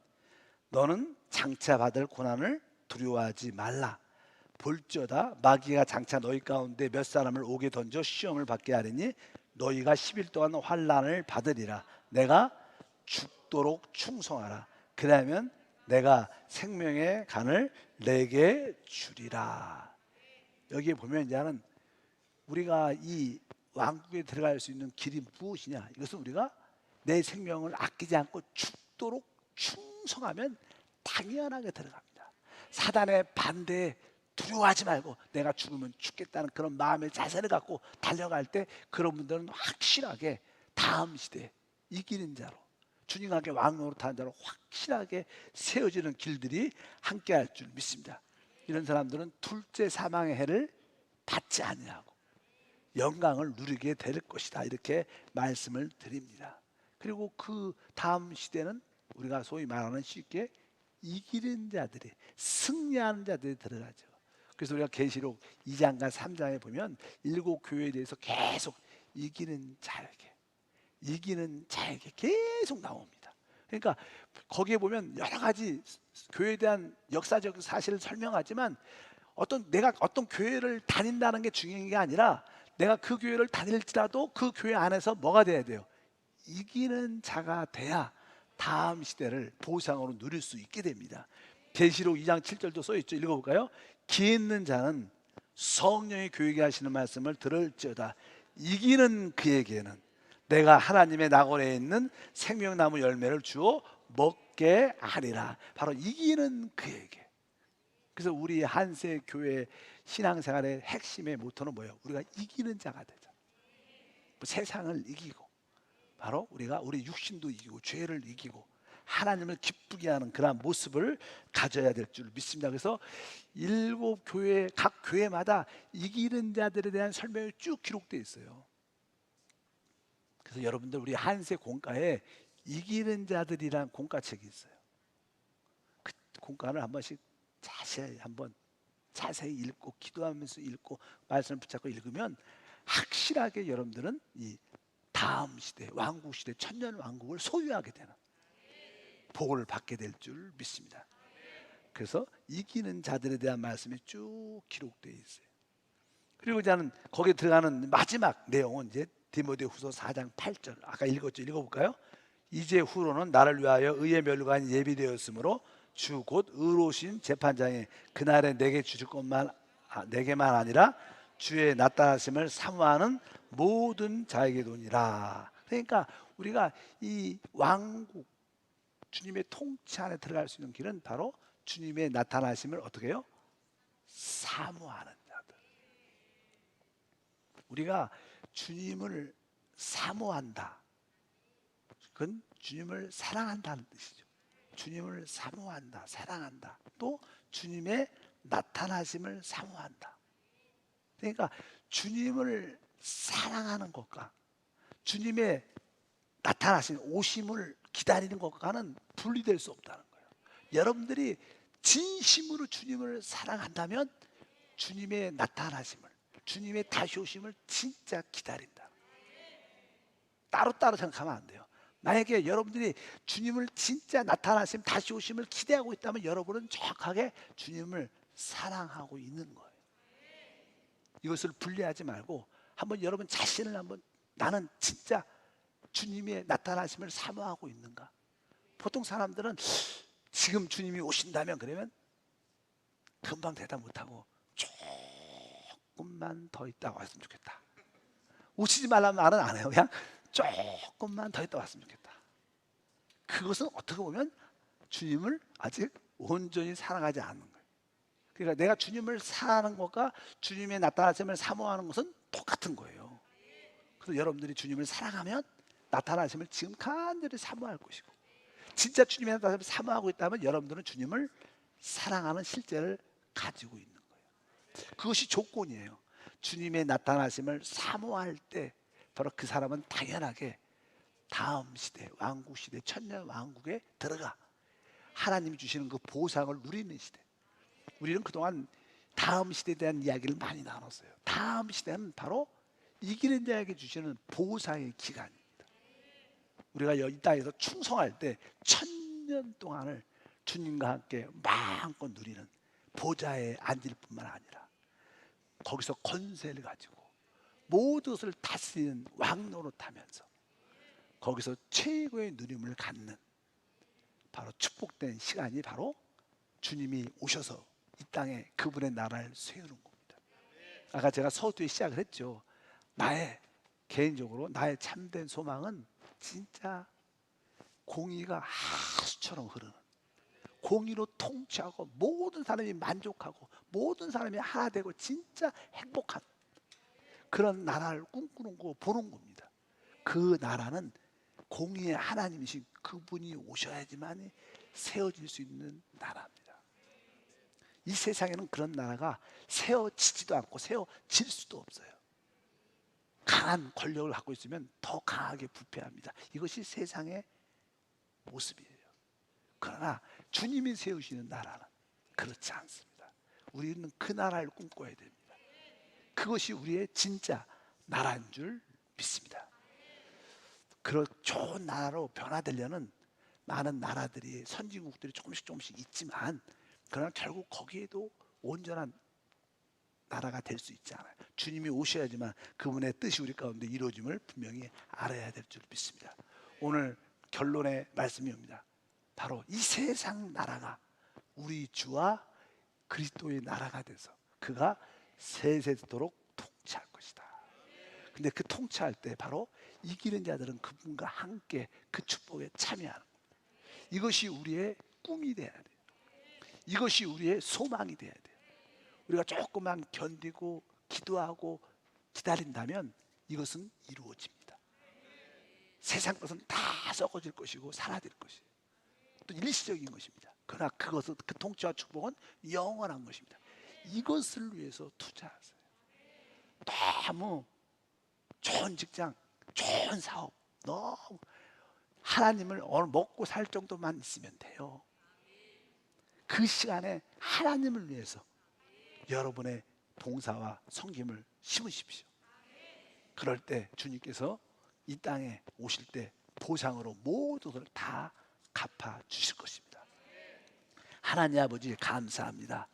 너는 장차 받을 고난을 두려워하지 말라. 볼지어다 마귀가 장차 너희 가운데 몇 사람을 옥에 던져 시험을 받게 하리니 너희가 10일 동안 환난을 받으리라. 내가 죽도록 충성하라. 그러면 내가 생명의 간을 내게 주리라. 여기에 보면 이제는 우리가 이 왕국에 들어갈 수 있는 길이 무엇이냐? 이것은 우리가 내 생명을 아끼지 않고 죽도록 충성하면 당연하게 들어갑니다. 사단의 반대에 두려워하지 말고 내가 죽으면 죽겠다는 그런 마음의 자세를 갖고 달려갈 때 그런 분들은 확실하게 다음 시대에 이기는 자로 주님과 함께 왕노릇하는 자로 확실하게 세워지는 길들이 함께할 줄 믿습니다. 이런 사람들은 둘째 사망의 해를 받지 아니하고 영광을 누리게 될 것이다. 이렇게 말씀을 드립니다. 그리고 그 다음 시대는 우리가 소위 말하는 쉽게 이기는 자들이 승리하는 자들이 들어가죠. 그래서 우리가 계시록 2장과 3장에 보면 7교회에 대해서 계속 이기는 자에게 계속 나옵니다. 그러니까 거기에 보면 여러 가지 교회에 대한 역사적 사실을 설명하지만 내가 어떤 교회를 다닌다는 게 중요한 게 아니라 내가 그 교회를 다닐지라도 그 교회 안에서 뭐가 돼야 돼요? 이기는 자가 돼야 다음 시대를 보상으로 누릴 수 있게 됩니다. 계시록 2장 7절도 써있죠. 읽어볼까요? 기 있는 자는 성령의 교회에 하시는 말씀을 들을지어다. 이기는 그에게는 내가 하나님의 낙원에 있는 생명나무 열매를 주어 먹게 하리라. 바로 이기는 그에게. 그래서 우리 한세 교회 신앙생활의 핵심의 모토는 뭐예요? 우리가 이기는 자가 되자. 뭐 세상을 이기고, 바로 우리가 우리 육신도 이기고 죄를 이기고 하나님을 기쁘게 하는 그러한 모습을 가져야 될 줄 믿습니다. 그래서 일곱 교회, 각 교회마다 이기는 자들에 대한 설명이 쭉 기록되어 있어요. 그래서 여러분들 우리 한세 공과에 이기는 자들이란 공과책이 있어요. 그 공과를 한 번씩 자세히 읽고 기도하면서 읽고 말씀을 붙잡고 읽으면 확실하게 여러분들은 이 다음 시대, 왕국 시대, 천년 왕국을 소유하게 되는 복을 받게 될 줄 믿습니다. 그래서 이기는 자들에 대한 말씀이 쭉 기록되어 있어요. 그리고 저는 거기에 들어가는 마지막 내용은 이제 디모데후서 4장 8절, 아까 읽었죠. 읽어볼까요? 이제 후로는 나를 위하여 의의 멸관이 예비되었으므로 주 곧 의로우신 재판장이 그날에 내게 주실 것만 내게만 아니라 주의 나타나심을 사모하는 모든 자에게도니라. 그러니까 우리가 이 왕국, 주님의 통치 안에 들어갈 수 있는 길은 바로 주님의 나타나심을 어떻게 해요? 사모하는 자들. 우리가 주님을 사모한다. 그건 주님을 사랑한다는 뜻이죠. 주님을 사모한다, 사랑한다. 또 주님의 나타나심을 사모한다. 그러니까 주님을 사랑하는 것과 주님의 나타나신 오심을 기다리는 것과는 분리될 수 없다는 거예요. 여러분들이 진심으로 주님을 사랑한다면 주님의 나타나심을, 주님의 다시 오심을 진짜 기다린다. 따로따로 생각하면 안 돼요. 만약에 여러분들이 주님을 진짜 나타나심, 다시 오심을 기대하고 있다면 여러분은 정확하게 주님을 사랑하고 있는 거예요. 이것을 분리하지 말고 한번 여러분 자신을 한번, 나는 진짜 주님의 나타나심을 사모하고 있는가? 보통 사람들은 지금 주님이 오신다면 그러면 금방 대답 못하고 조금만 더 있다 왔으면 좋겠다. 오시지 말라는 말은 안 해요. 그냥 조금만 더 있다 왔으면 좋겠다. 그것은 어떻게 보면 주님을 아직 온전히 사랑하지 않는 거예요. 그러니까 내가 주님을 사랑하는 것과 주님의 나타나심을 사모하는 것은 똑같은 거예요. 그래서 여러분들이 주님을 사랑하면 나타나심을 지금 간절히 사모할 것이고, 진짜 주님의 나타나심을 사모하고 있다면 여러분들은 주님을 사랑하는 실제를 가지고 있는 거예요. 그것이 조건이에요. 주님의 나타나심을 사모할 때 바로 그 사람은 당연하게 다음 시대, 왕국 시대, 천년 왕국에 들어가 하나님이 주시는 그 보상을 누리는 시대. 우리는 그동안 다음 시대에 대한 이야기를 많이 나눴어요. 다음 시대는 바로 이기는 자에게 주시는 보상의 기간입니다. 우리가 이 땅에서 충성할 때 천년 동안을 주님과 함께 마음껏 누리는 보좌에 앉을 뿐만 아니라 거기서 권세를 가지고 모든 것을 다스리는 왕노릇하면서 거기서 최고의 누림을 갖는 바로 축복된 시간이 바로 주님이 오셔서 이 땅에 그분의 나라를 세우는 겁니다. 아까 제가 서두에 시작을 했죠. 개인적으로 나의 참된 소망은 진짜 공의가 하수처럼 흐르는, 공의로 통치하고 모든 사람이 만족하고 모든 사람이 하나 되고 진짜 행복한 그런 나라를 꿈꾸는 거 보는 겁니다. 그 나라는 공의의 하나님이신 그분이 오셔야지만 세워질 수 있는 나라입니다. 이 세상에는 그런 나라가 세워지지도 않고 세워질 수도 없어요. 강한 권력을 갖고 있으면 더 강하게 부패합니다. 이것이 세상의 모습이에요. 그러나 주님이 세우시는 나라는 그렇지 않습니다. 우리는 그 나라를 꿈꿔야 됩니다. 그것이 우리의 진짜 나라인 줄 믿습니다. 그런 좋은 나라로 변화되려는 많은 나라들이, 선진국들이 조금씩 있지만, 그러나 결국 거기에도 온전한 나라가 될 수 있지 않아요. 주님이 오셔야지만 그분의 뜻이 우리 가운데 이루어짐을 분명히 알아야 될 줄 믿습니다. 오늘 결론의 말씀입니다. 바로 이 세상 나라가 우리 주와 그리스도의 나라가 돼서 그가 세세토록 통치할 것이다. 근데 그 통치할 때 바로 이기는 자들은 그분과 함께 그 축복에 참여하는 겁니다. 이것이 우리의 꿈이 돼야 돼요. 이것이 우리의 소망이 돼야 돼요. 우리가 조금만 견디고 기도하고 기다린다면 이것은 이루어집니다. 세상 것은 다 썩어질 것이고 사라질 것이에요. 또 일시적인 것입니다. 그러나 그것은 그 통치와 축복은 영원한 것입니다. 이것을 위해서 투자하세요. 너무 좋은 직장, 좋은 사업, 너무 하나님을 오늘 먹고 살 정도만 있으면 돼요. 그 시간에 하나님을 위해서 여러분의 봉사와 섬김을 심으십시오. 그럴 때 주님께서 이 땅에 오실 때 보상으로 모두를 다 갚아 주실 것입니다. 하나님 아버지 감사합니다.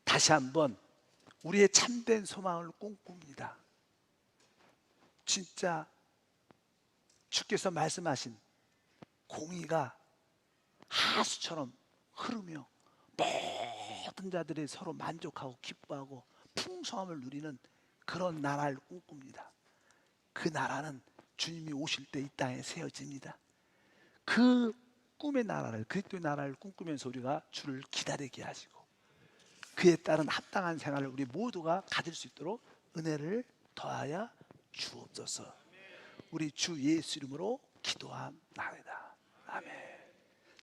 다시 한번 우리의 참된 소망을 꿈꿉니다. 진짜 주께서 말씀하신 공의가 하수처럼 흐르며 모든 자들이 서로 만족하고 기뻐하고 풍성함을 누리는 그런 나라를 꿈꿉니다. 그 나라는 주님이 오실 때 이 땅에 세워집니다. 그 꿈의 나라를, 그리스도의 나라를 꿈꾸면서 우리가 주를 기다리게 하시고 그에 따른 합당한 생활을 우리 모두가 가질 수 있도록 은혜를 더하여 주옵소서. 우리 주 예수 이름으로 기도합니다. 아멘.